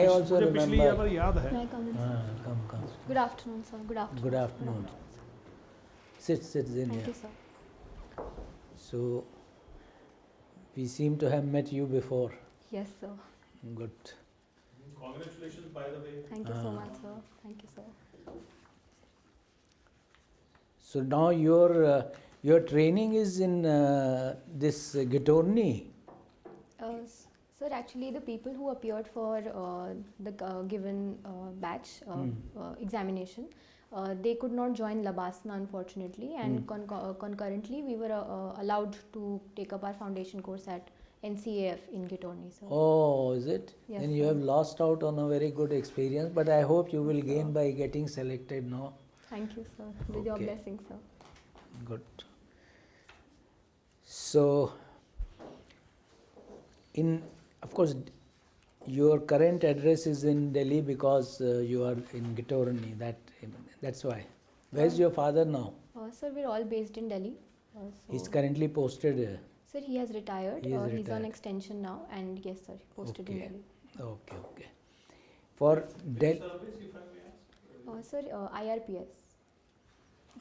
I also मुझे पिछली year remember. पर याद है. May I come in, sir? Come. Good afternoon, sir. Good afternoon. Good afternoon. Sit, Zinnia. Thank you, sir. So, we seem to have met you before. Yes, sir. Good. Congratulations, by the way. Thank you so much, sir. Thank you, sir. So now your training is in this Gitorni. Sir, actually, the people who appeared for the given batch examination, they could not join Labasna, unfortunately, and concurrently, we were allowed to take up our foundation course at NCAF in Gitorni, sir. Oh, is it? Yes, Then you sir. have lost out on a very good experience, but I hope you will gain by getting selected now. Thank you, sir. With your Okay. blessing, sir. Good. So, of course, your current address is in Delhi because you are in Gitorni. That's why. Where's your father now? Sir, we're all based in Delhi. He's currently posted here. Sir, he has retired. He is He's retired. on extension now, and yes, sir, posted in Okay. Delhi. Okay. For Delhi. Service, if I may ask. Sir, IRPS.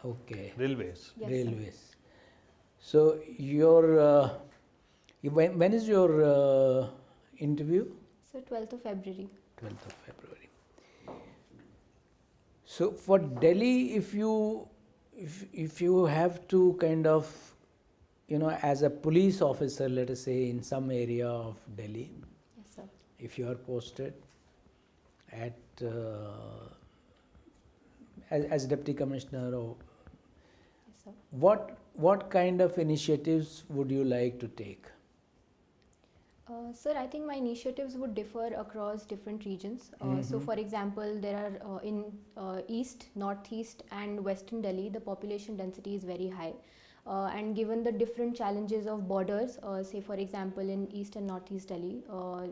Okay. Railways. Yes, Railways. So when is your interview? Sir, 12th of February. 12th of February. So for Delhi, if you have to kind of, as a police officer, let us say in some area of Delhi, Yes, sir. if you are posted at as deputy commissioner, or Yes, sir. what kind of initiatives would you like to take? Sir, I think my initiatives would differ across different regions. So, for example, there are in East, Northeast, and Western Delhi, the population density is very high. And given the different challenges of borders, say for example in East and Northeast Delhi,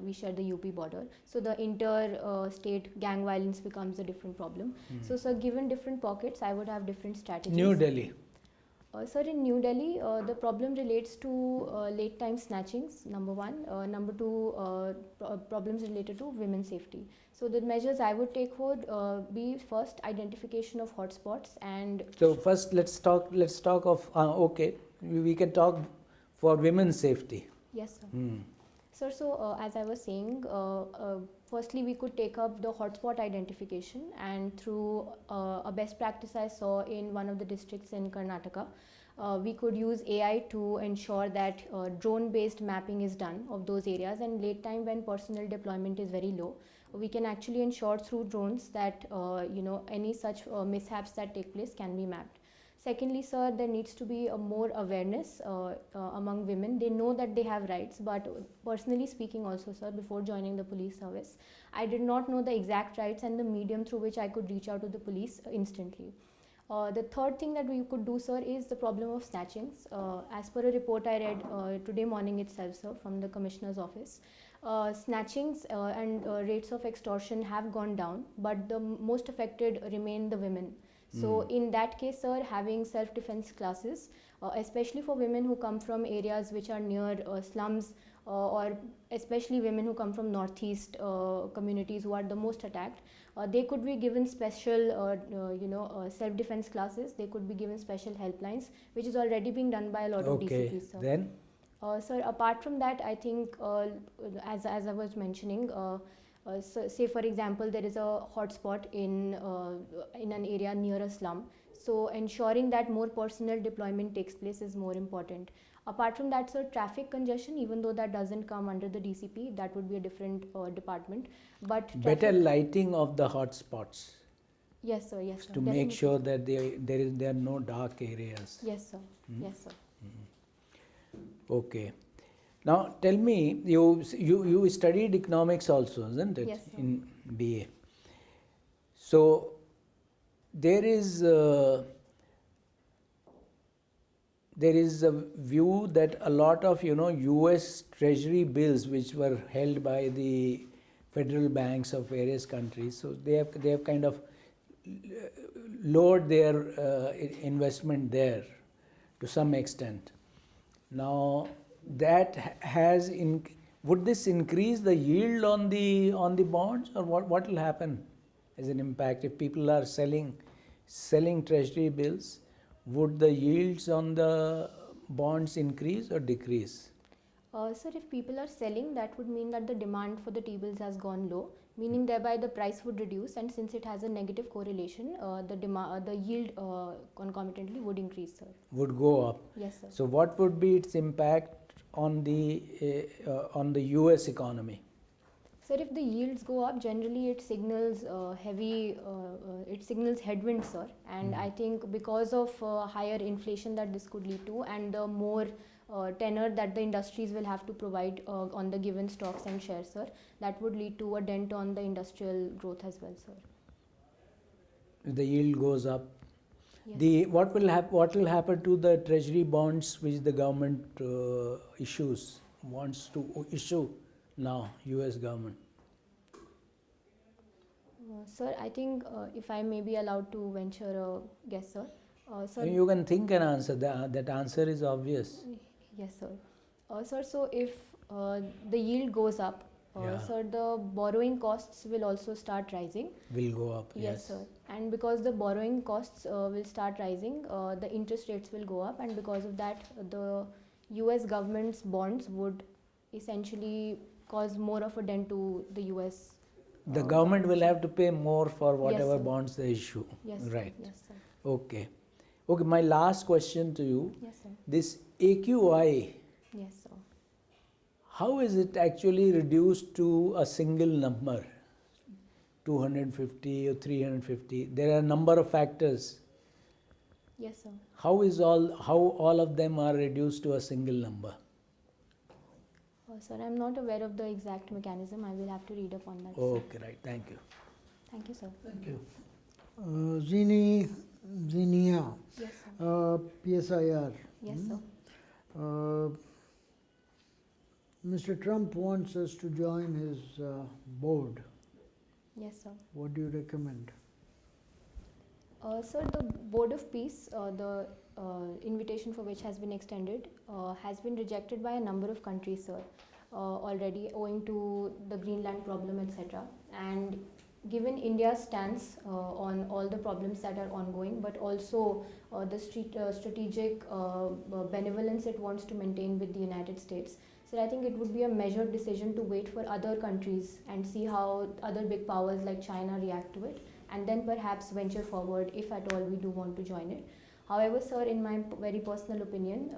we share the UP border. So the inter-state gang violence becomes a different problem. So, sir, given different pockets, I would have different strategies. New Delhi. Sir, in New Delhi, the problem relates to late time snatchings, number one. Number two, problems related to women's safety. So the measures I would take would be first identification of hotspots and. So first, let's talk of okay. We can talk for women's safety. Yes, sir. Sir, so as I was saying, firstly we could take up the hotspot identification, and through a best practice I saw in one of the districts in Karnataka, we could use AI to ensure that drone-based mapping is done of those areas, and late time when personnel deployment is very low, we can actually ensure through drones that any such mishaps that take place can be mapped. Secondly, sir, there needs to be a more awareness among women. They know that they have rights, but personally speaking also, sir, before joining the police service, I did not know the exact rights and the medium through which I could reach out to the police instantly. The third thing that we could do, sir, is the problem of snatchings. As per a report I read today morning itself, sir, from the Commissioner's office, snatchings and rates of extortion have gone down, but the most affected remain the women. So in that case, sir, having self-defense classes, especially for women who come from areas which are near slums, or especially women who come from northeast communities who are the most attacked, they could be given special, self-defense classes. They could be given special helplines, which is already being done by a lot of DCPs, sir. Then? Sir, apart from that, I think, as I was mentioning, so say for example there is a hotspot in an area near a slum, so ensuring that more personnel deployment takes place is more important. Apart from that, sir, traffic congestion, even though that doesn't come under the DCP, that would be a different department, but Better lighting of the hotspots. Yes, sir. Yes, sir. To make sure that there are no dark areas. Yes, sir. Yes, sir. Okay. Now tell me, you studied economics also, isn't it? Yes, sir. In BA. So there is a view that a lot of US Treasury bills which were held by the federal banks of various countries, so they have kind of lowered their investment there to some extent. Now that has would this increase the yield on the bonds, or what will happen as an impact if people are selling treasury bills? Would the yields on the bonds increase or decrease? Sir, if people are selling, that would mean that the demand for the T-bills has gone low, meaning thereby the price would reduce, and since it has a negative correlation, the yield concomitantly would increase, sir. Would go up. Yes, sir. So what would be its impact on the US economy? Sir, if the yields go up, generally it signals it signals headwinds, sir. And I think because of higher inflation that this could lead to, and the more tenor that the industries will have to provide on the given stocks and shares, sir, that would lead to a dent on the industrial growth as well, sir. If the yield goes up, Yes. what will happen to the treasury bonds which the government wants to issue now, US government? Sir, I think if I may be allowed to venture a guess, sir. Sir, You can think and answer. That answer is obvious. yes, sir. Sir, so if the yield goes up, Yeah. sir, the borrowing costs will also start rising. Will go up. Yes, sir. And because the borrowing costs will start rising, the interest rates will go up, and because of that, the US government's bonds would essentially cause more of a dent to the US. The government will have to pay more for whatever sir. bonds they issue. Yes, sir. Right. Yes, sir. Okay. Okay, my last question to you. Yes, sir. This AQI, Yes, sir. how is it actually reduced to a single number? 250 or 350? There are a number of factors. Yes, sir. How all of them are reduced to a single number? Sir, I'm not aware of the exact mechanism. I will have to read up on that. Okay, right. Thank you. Thank you, sir. Thank you. Zinnia, Yes, sir. PSIR. Yes, sir. Mr. Trump wants us to join his board. Yes, sir. What do you recommend? Sir, the Board of Peace, the invitation for which has been extended, has been rejected by a number of countries, sir, already owing to the Greenland problem, etc. And given India's stance on all the problems that are ongoing, but also the strategic benevolence it wants to maintain with the United States, so I think it would be a measured decision to wait for other countries and see how other big powers like China react to it, and then perhaps venture forward if at all we do want to join it. However, sir, in my very personal opinion,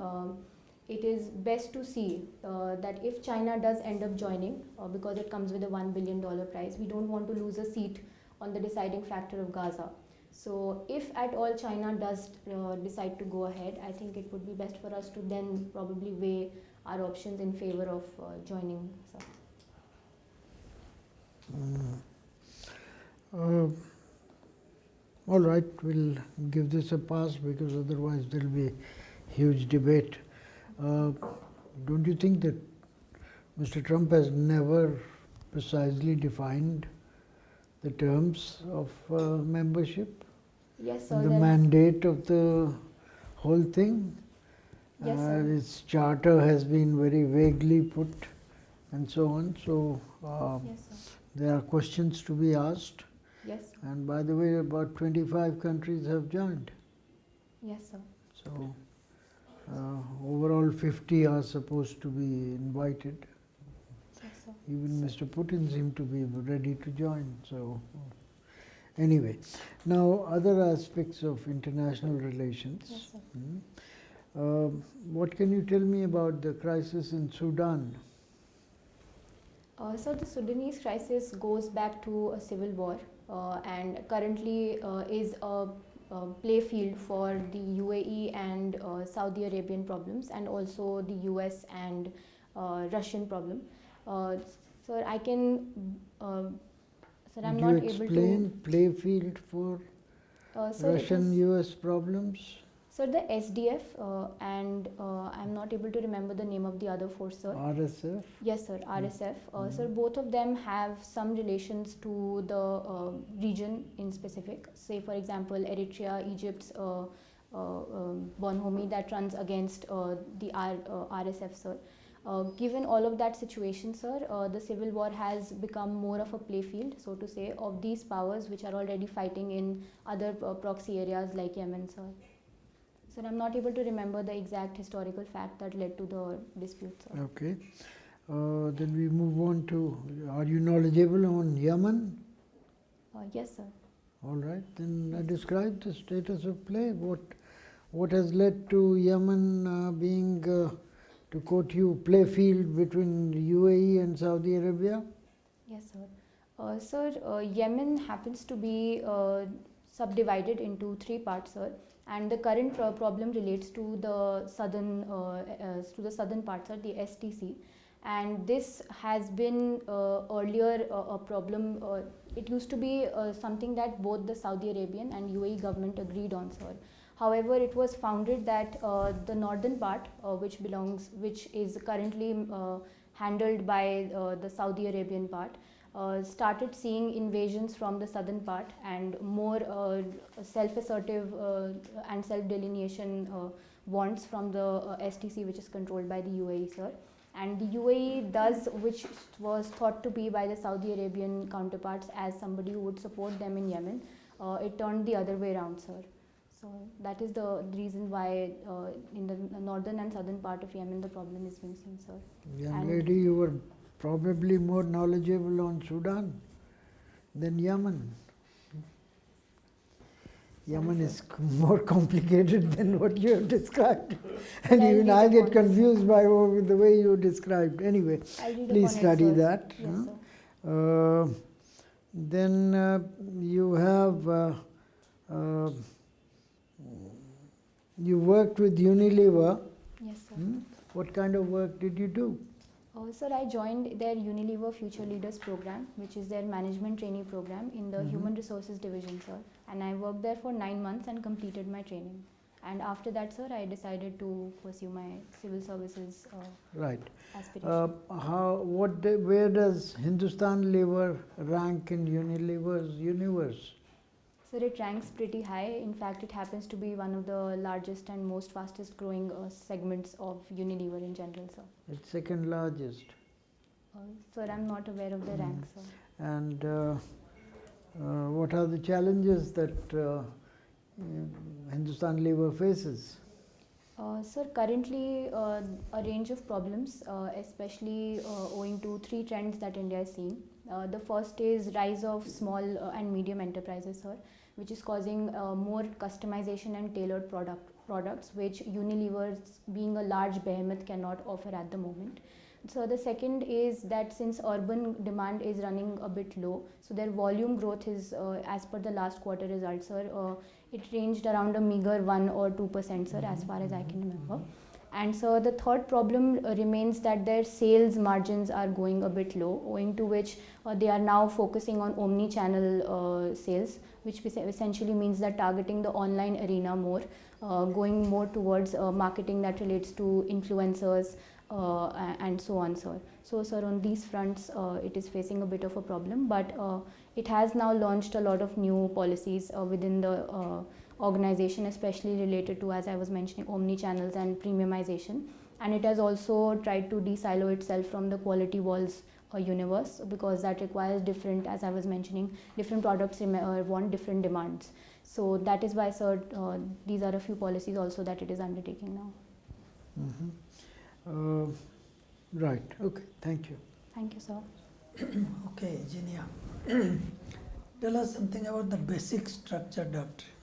it is best to see that if China does end up joining, because it comes with a $1 billion prize, we don't want to lose a seat on the deciding factor of Gaza. So if at all China does decide to go ahead, I think it would be best for us to then probably weigh our options in favor of joining, sir. All right, we'll give this a pass because otherwise there will be huge debate. Don't you think that Mr. Trump has never precisely defined the terms of membership? Yes, sir. And the mandate of the whole thing? Yes, sir. Its charter has been very vaguely put and so on. So Yes, sir. there are questions to be asked. Yes, sir. And by the way, about 25 countries have joined. Yes, sir. So overall 50 are supposed to be invited. Yes, sir. Even Mr. Putin seemed to be ready to join. So anyway, now other aspects of international relations. Yes, sir. What can you tell me about the crisis in Sudan? So the Sudanese crisis goes back to a civil war and currently is a play field for the UAE and Saudi Arabian problems, and also the US and Russian problem. Sir, I can, sir, I'm Would not you able to. explain play field for Sir, it Russian is- US problems? Sir, the SDF and I'm not able to remember the name of the other force, sir. RSF? Yes, sir, RSF. Sir, both of them have some relations to the region in specific. Say, for example, Eritrea, Egypt's bonhomie that runs against the RSF, sir. Given all of that situation, sir, the civil war has become more of a playfield, so to say, of these powers which are already fighting in other proxy areas like Yemen, sir. Sir, I'm not able to remember the exact historical fact that led to the dispute, sir. Okay. Then we move on to, are you knowledgeable on Yemen? Yes, sir. All right, then describe the status of play. What has led to Yemen being, to quote you, play field between UAE and Saudi Arabia? Yes, sir. Sir, Yemen happens to be subdivided into three parts, sir, and the current problem relates to the southern part, sir, the STC. And this has been earlier a problem. It used to be something that both the Saudi Arabian and UAE government agreed on, sir. However, it was founded that the northern part, which is currently handled by the Saudi Arabian part, started seeing invasions from the southern part and more self-assertive and self-delineation wants from the STC, which is controlled by the UAE, sir. And the UAE does, which was thought to be by the Saudi Arabian counterparts as somebody who would support them in Yemen, it turned the other way around, sir. So that is the reason why in the northern and southern part of Yemen the problem is being seen, sir. Young lady, you were probably more knowledgeable on Sudan than Yemen. Yemen is more complicated than what you have described. And I'll even read I upon get it, confused by the way you described. Anyway, I'll read please upon it, study sir. that. Yes, huh? sir. Then you have, you worked with Unilever. Yes, sir. What kind of work did you do? Sir, I joined their Unilever Future Leaders program, which is their management trainee program in the Human Resources division, sir. And I worked there for 9 months and completed my training. And after that, sir, I decided to pursue my civil services Right. aspiration. Where does Hindustan Lever rank in Unilever's universe? Sir, it ranks pretty high. In fact, it happens to be one of the largest and most fastest growing segments of Unilever in general, sir. It's second largest. Sir, I'm not aware of the rank, sir. And what are the challenges that Hindustan Lever faces? Sir, currently a range of problems, especially owing to 3 trends that India is seeing. The first is rise of small and medium enterprises, sir, which is causing more customization and tailored products, which Unilever, being a large behemoth, cannot offer at the moment. So the second is that since urban demand is running a bit low, so their volume growth is, as per the last quarter results, sir, it ranged around a meager 1 or 2%, sir, as far as I can remember. And so the third problem remains that their sales margins are going a bit low, owing to which they are now focusing on omni-channel sales, which essentially means that targeting the online arena more, going more towards marketing that relates to influencers and so on, sir. So, sir, on these fronts, it is facing a bit of a problem, but it has now launched a lot of new policies within the organization, especially related to, as I was mentioning, omni-channels and premiumization. And it has also tried to de-silo itself from the quality walls universe, because that requires different, as I was mentioning, different products want different demands. So that is why, sir, these are a few policies also that it is undertaking now. Right, okay, thank you. Thank you, sir. Okay, Zinnia, tell us something about the basic structure doctrine.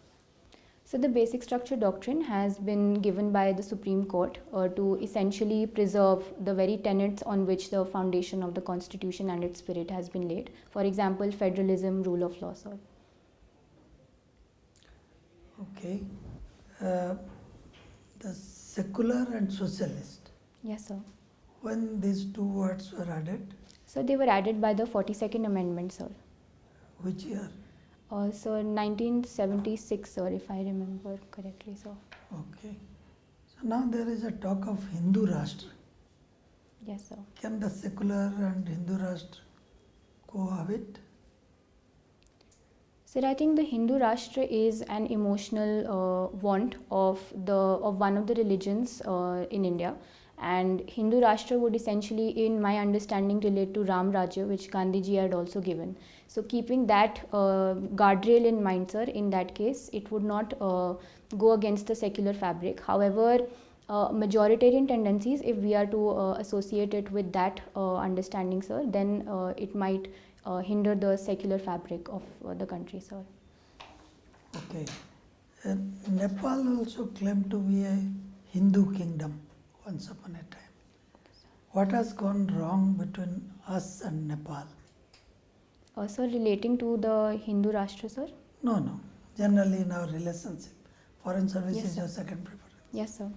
So the basic structure doctrine has been given by the Supreme Court to essentially preserve the very tenets on which the foundation of the Constitution and its spirit has been laid. For example, federalism, rule of law, sir. Okay, the secular and socialist, Yes, sir. when these two words were added, So they were added by the 42nd Amendment, sir. which year? So 1976, sir, if I remember correctly, sir. Okay, so now there is a talk of Hindu Rashtra. Yes, sir. Can the secular and Hindu Rashtra cohabit? Sir, I think the Hindu Rashtra is an emotional want of one of the religions in India, And Hindu Rashtra would essentially, in my understanding, relate to Ram Rajya, which Gandhiji had also given. So keeping that guardrail in mind, sir, in that case, it would not go against the secular fabric. However, majoritarian tendencies, if we are to associate it with that understanding, sir, then it might hinder the secular fabric of the country, sir. Okay. Nepal also claimed to be a Hindu kingdom once upon a time. What has gone wrong between us and Nepal? Sir, relating to the Hindu Rashtra, sir? No. Generally in our relationship, foreign service Yes, is sir. your second preference. Yes, sir.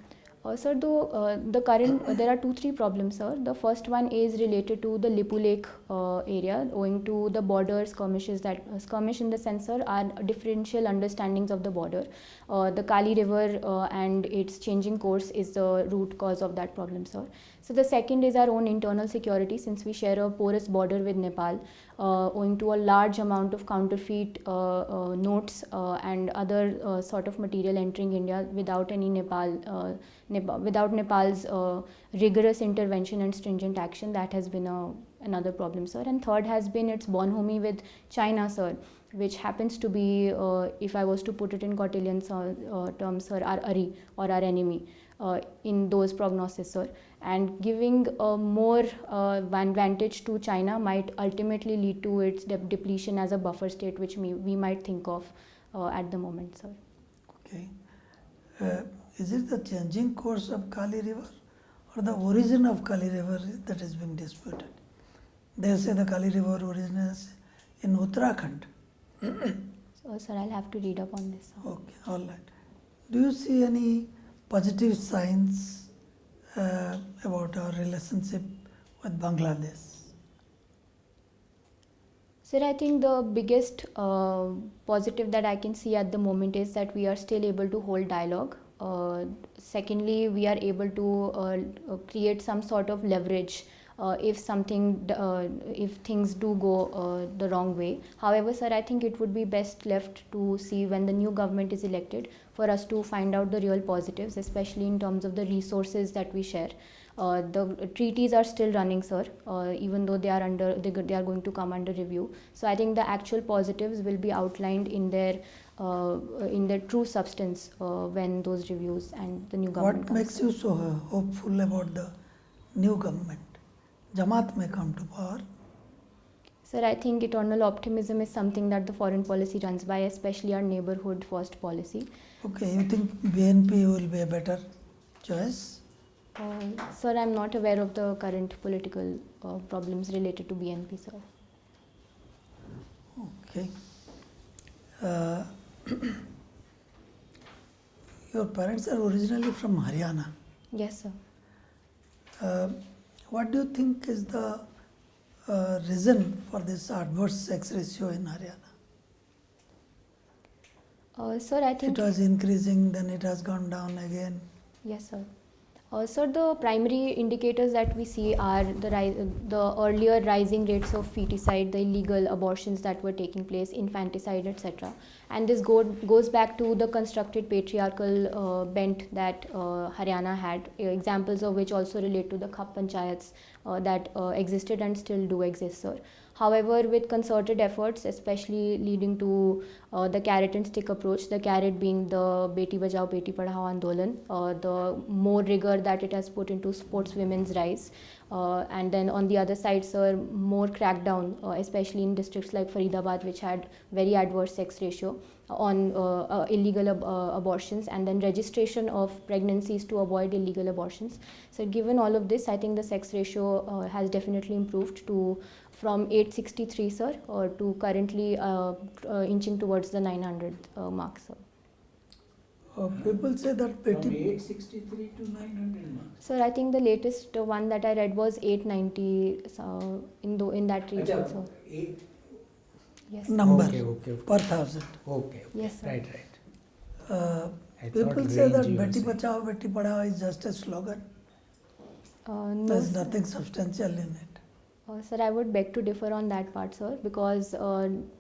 Sir, though the current there are 2-3 problems, sir. The first one is related to the Lipu Lake area, owing to the border skirmishes. That skirmish in the sense, sir, are differential understandings of the border. The Kali River and its changing course is the root cause of that problem, sir. So the second is our own internal security, since we share a porous border with Nepal, owing to a large amount of counterfeit notes and other sort of material entering India without any without Nepal's rigorous intervention and stringent action. That has been another problem, sir. And third has been its bonhomie with China, sir, which happens to be, if I was to put it in Kautilyan terms, sir, our Ari or our enemy in those prognoses, sir. And giving more advantage to China might ultimately lead to its depletion as a buffer state, which we might think of at the moment, sir. Okay. Is it the changing course of Kali River or the origin of Kali River that is being disputed? They say the Kali River originates in Uttarakhand. So, sir, I'll have to read up on this, sir. Okay, all right. Do you see any positive signs about our relationship with Bangladesh? Sir, I think the biggest positive that I can see at the moment is that we are still able to hold dialogue. Secondly, we are able to create some sort of leverage if things do go the wrong way. However, sir, I think it would be best left to see when the new government is elected for us to find out the real positives, especially in terms of the resources that we share. The treaties are still running, sir, even though they are going to come under review. So I think the actual positives will be outlined in their true substance when those reviews and the new government What comes. makes you so hopeful about the new government? Jamaat may come to power. Sir, I think eternal optimism is something that the foreign policy runs by, especially our neighborhood first policy. Okay, you think BNP will be a better choice? Sir, I'm not aware of the current political problems related to BNP, sir. Okay. Your parents are originally from Haryana. Yes, sir. What do you think is the reason for this adverse sex ratio in Haryana? Sir, I think... It was increasing, then it has gone down again. Yes, sir. Sir, the primary indicators that we see are the earlier rising rates of feticide, the illegal abortions that were taking place, infanticide, etc. And this goes back to the constructed patriarchal bent that Haryana had, examples of which also relate to the Khap Panchayats that existed and still do exist, sir. However, with concerted efforts, especially leading to the carrot and stick approach, the carrot being the Beti Bachao Beti Padhao Andolan, the more rigor that it has put into sportswomen's rise, and then on the other side, sir, more crackdown, especially in districts like Faridabad, which had very adverse sex ratio on illegal abortions, and then registration of pregnancies to avoid illegal abortions. So given all of this, I think the sex ratio has definitely improved from 863, sir, to currently inching towards the 900 mark, sir. People say that From Beti 863 to 900 marks. Sir, I think the latest one that I read was 890 in that region, sir. Yes. number Okay. per thousand. Okay. Yes, sir. Right. I People thought say that range you were Beti saying. Bachao Beti Padhao is just a slogan. No, There's sir. nothing substantial in it. Sir, I would beg to differ on that part, sir, because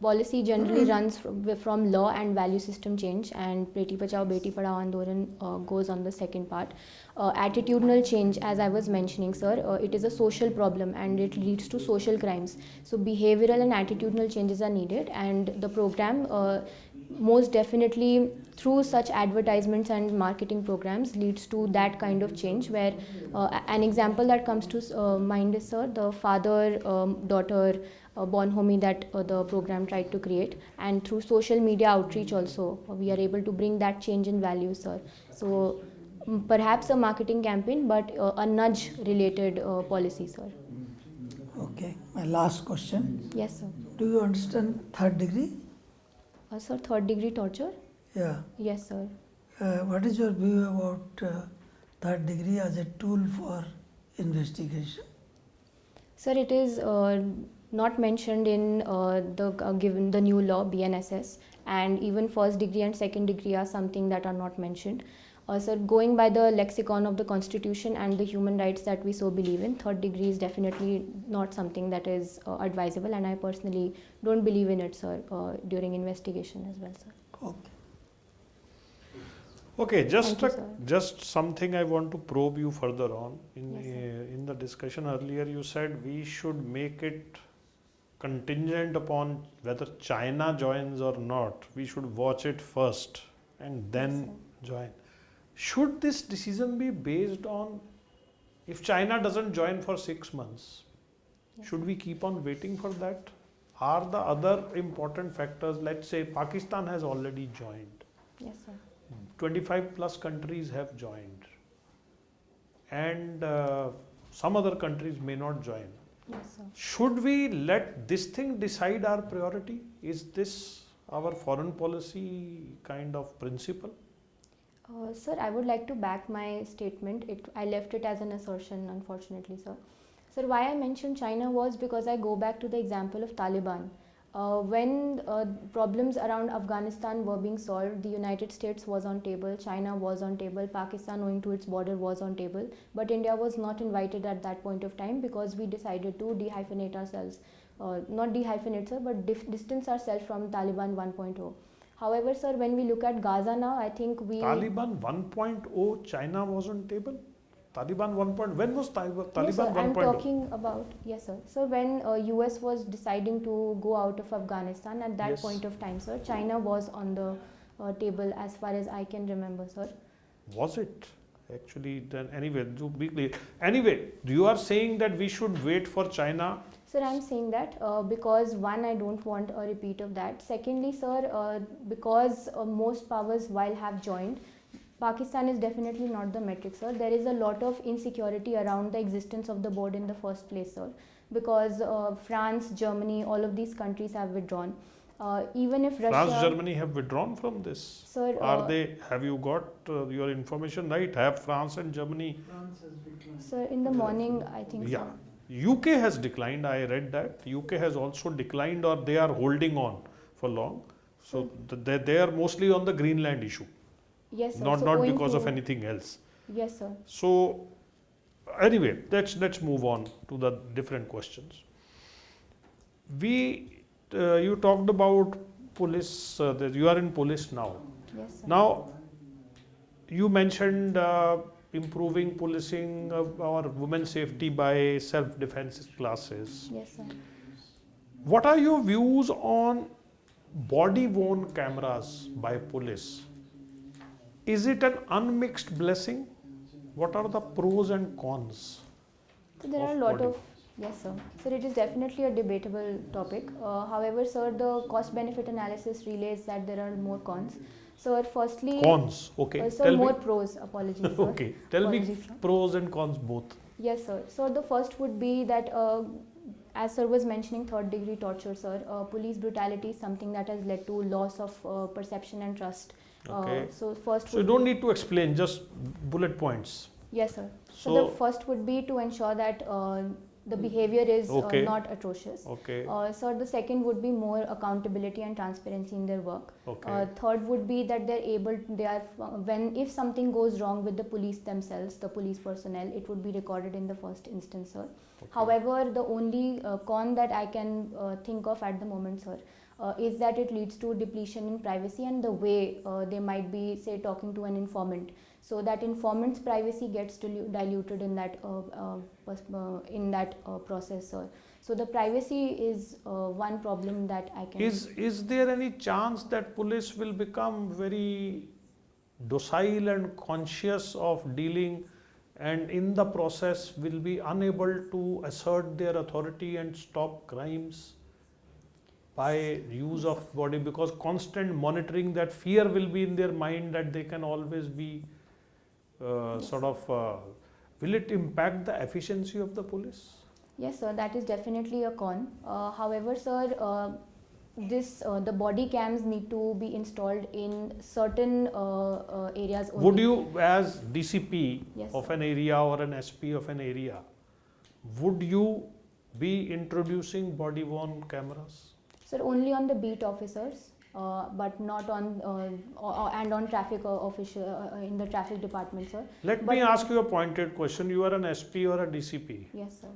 policy generally runs from law and value system change, and Beti Bachao Beti Padhao Andolan goes on the second part. Attitudinal change, as I was mentioning, sir, it is a social problem and it leads to social crimes. So behavioral and attitudinal changes are needed, and the program most definitely through such advertisements and marketing programs leads to that kind of change, where an example that comes to mind is, sir, the father daughter bonhomie that the program tried to create, and through social media outreach also we are able to bring that change in values, sir. So perhaps a marketing campaign, but a nudge related policy, sir. Okay, my last question. Yes, sir. Do you understand third degree? Sir, third degree torture? Yeah. Yes, sir. What is your view about third degree as a tool for investigation? Sir, it is not mentioned in given the new law BNSS, and even first degree and second degree are something that are not mentioned. Sir, going by the lexicon of the Constitution and the human rights that we so believe in, third degree is definitely not something that is advisable, and I personally don't believe in it, sir, during investigation as well, sir. Okay. Okay, Thank you, sir. just something I want to probe you further on. In the discussion earlier, you said we should make it contingent upon whether China joins or not. We should watch it first and then join. Should this decision be based on if China doesn't join for 6 months? Should we keep on waiting for that? Are the other important factors, let's say Pakistan has already joined. Yes, sir. 25 plus countries have joined, and some other countries may not join. Yes, sir. Should we let this thing decide our priority? Is this our foreign policy kind of principle? Sir, I would like to back my statement. I left it as an assertion, unfortunately, sir. Sir, why I mentioned China was because I go back to the example of Taliban. When problems around Afghanistan were being solved, the United States was on table, China was on table, Pakistan owing to its border was on table, but India was not invited at that point of time because we decided to dehyphenate ourselves, not dehyphenate, sir, but distance ourselves from Taliban 1.0. However, sir, when we look at Gaza now, I think we... Taliban 1.0, China was on table? Taliban 1.0, when was Taliban No, sir, 1.0? I'm talking about, yes, sir. So when US was deciding to go out of Afghanistan at that Yes. point of time, sir, China was on the table as far as I can remember, sir. Was it? Actually, then anyway, to be clear. Anyway, you are saying that we should wait for China. Sir, I'm saying that because one, I don't want a repeat of that. Secondly, sir, because most powers while have joined, Pakistan is definitely not the metric, sir. There is a lot of insecurity around the existence of the board in the first place, sir, because France, Germany, all of these countries have withdrawn. Even if Russia... France, Germany have withdrawn from this. Sir, Are they? Have you got your information right? Have France and Germany? Sir, in the morning, I think Yeah. so. UK has declined. I read that. UK has also declined, or they are holding on for long. So they are mostly on the Greenland issue. Yes, sir. Not So not owing because of to- anything else. Yes, sir. So anyway, let's move on to the different questions. You talked about police. That you are in police now. Yes, sir. Now, you mentioned improving policing or women's safety by self-defense classes. Yes, sir. What are your views on body-worn cameras by police? Is it an unmixed blessing? What are the pros and cons? So there are a of lot body? of... Yes, sir. Sir, it is definitely a debatable topic. However, sir, the cost-benefit analysis relays that there are more cons. Sir, firstly... Cons, okay. Sir, Tell more me. pros, apologies, sir. Okay, tell me Apologies, sir. pros and cons both. Yes, sir. So the first would be that, as sir was mentioning, third degree torture, sir, police brutality is something that has led to loss of perception and trust. Okay. So first So you would don't be- need to explain, just bullet points. Yes, sir. So So- the first would be to ensure that the behavior is Okay. not atrocious. Okay. So the second would be more accountability and transparency in their work. Okay. Third would be that if something goes wrong with the police themselves, the police personnel, it would be recorded in the first instance, sir. Okay. However, the only con that I can think of at the moment, sir, is that it leads to depletion in privacy and the way they might be, say, talking to an informant. So that informant's privacy gets diluted in that process, sir. So the privacy is one problem that I can. Is there any chance that police will become very docile and conscious of dealing, and in the process will be unable to assert their authority and stop crimes by use of body, because constant monitoring, that fear will be in their mind that they can always be will it impact the efficiency of the police? Yes, sir, that is definitely a con. However, sir, the body cams need to be installed in certain areas only. Would you, as DCP Yes, of sir. an area or an SP of an area, would you be introducing body worn cameras? Sir, only on the beat officers, but not on and on traffic official in the traffic department, sir. Let me ask you a pointed question. You are an SP or a DCP. Yes, sir.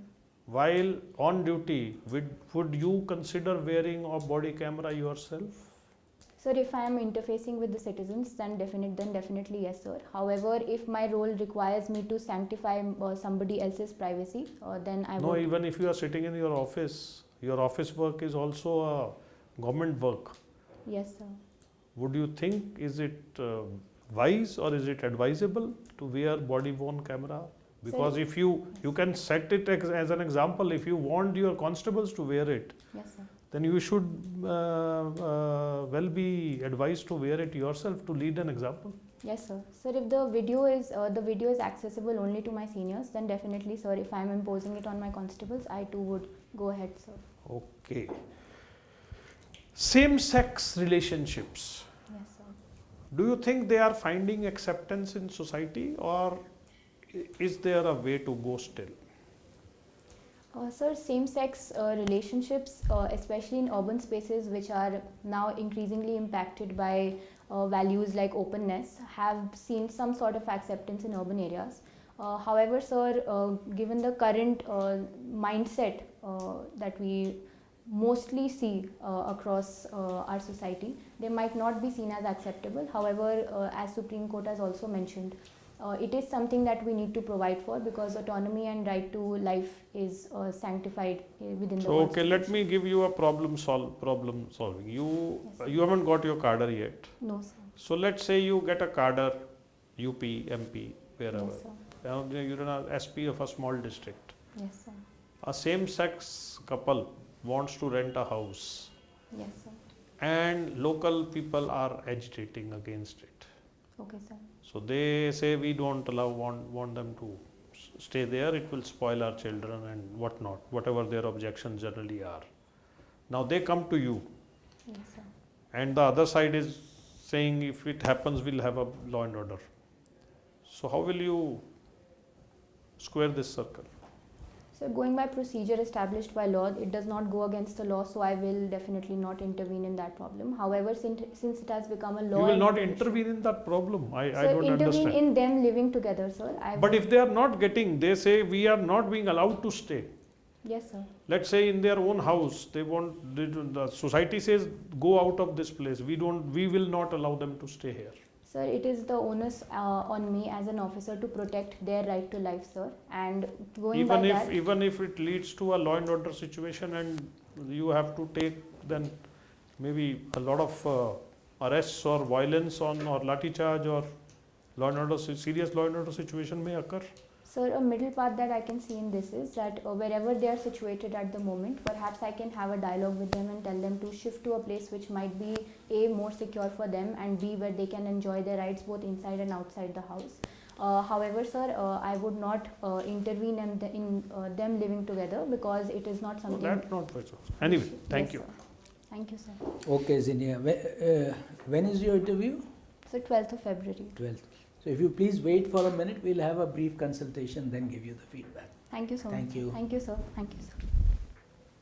While on duty, would you consider wearing a body camera yourself? Sir, if I am interfacing with the citizens, then definitely yes, sir. However, if my role requires me to sanctify somebody else's privacy, then I No, would. even if you are sitting in your office work is also a government work. Yes, sir. Would you think, is it wise or is it advisable to wear body worn camera? Because if you can set it as an example, if you want your constables to wear it, Yes, sir. then you should well be advised to wear it yourself to lead an example. Yes, sir. Sir, if the video is accessible only to my seniors, then definitely, sir, if I am imposing it on my constables, I too would go ahead, sir. Okay. Same-sex relationships. Yes, sir. Do you think they are finding acceptance in society, or is there a way to go still? Sir, same-sex relationships, especially in urban spaces which are now increasingly impacted by values like openness, have seen some sort of acceptance in urban areas. However, sir, given the current mindset that we mostly see across our society, they might not be seen as acceptable. However, as Supreme Court has also mentioned, it is something that we need to provide for, because autonomy and right to life is sanctified within the So, okay, let Constitution. me give you a problem solving. You haven't got your cadre yet. No, sir. So let's say you get a cadre, UP, MP, wherever. Yes, sir. Now you're an SP of a small district. Yes, sir. A same-sex couple wants to rent a house, Yes, sir. and local people are agitating against it. Okay, sir. So they say, we don't want them to stay there, it will spoil our children and whatnot, whatever their objections generally are. Now they come to you, Yes, sir. and the other side is saying, if it happens, we'll have a law and order. So how will you square this circle? So going by procedure established by law, it does not go against the law, so I will definitely not intervene in that problem. However, since it has become a law, You will not regulation- intervene in that problem. I Sir, don't intervene understand. in them living together, sir. But if they are not getting, they say, we are not being allowed to stay. Yes, sir. Let's say in their own house, the society says, go out of this place. We will not allow them to stay here. Sir, it is the onus on me as an officer to protect their right to life, sir. And going by that, Even if it leads to a law and order situation, and you have to take then maybe a lot of arrests or violence or lathi charge or serious law and order situation may occur. sir, a middle path that I can see in this is that wherever they are situated at the moment, perhaps I can have a dialogue with them and tell them to shift to a place which might be A, more secure for them, and B, where they can enjoy their rights both inside and outside the house. However, sir, I would not intervene in them living together, because it is not So something. that's not right. Anyway, thank Yes, you. sir. Thank you, sir. Okay, Zinnia. When is your interview? So 12th of February. 12th. So if you please wait for a minute, we'll have a brief consultation, then give you the feedback. Thank you so Thank much. you. Thank you, sir. Thank you, sir.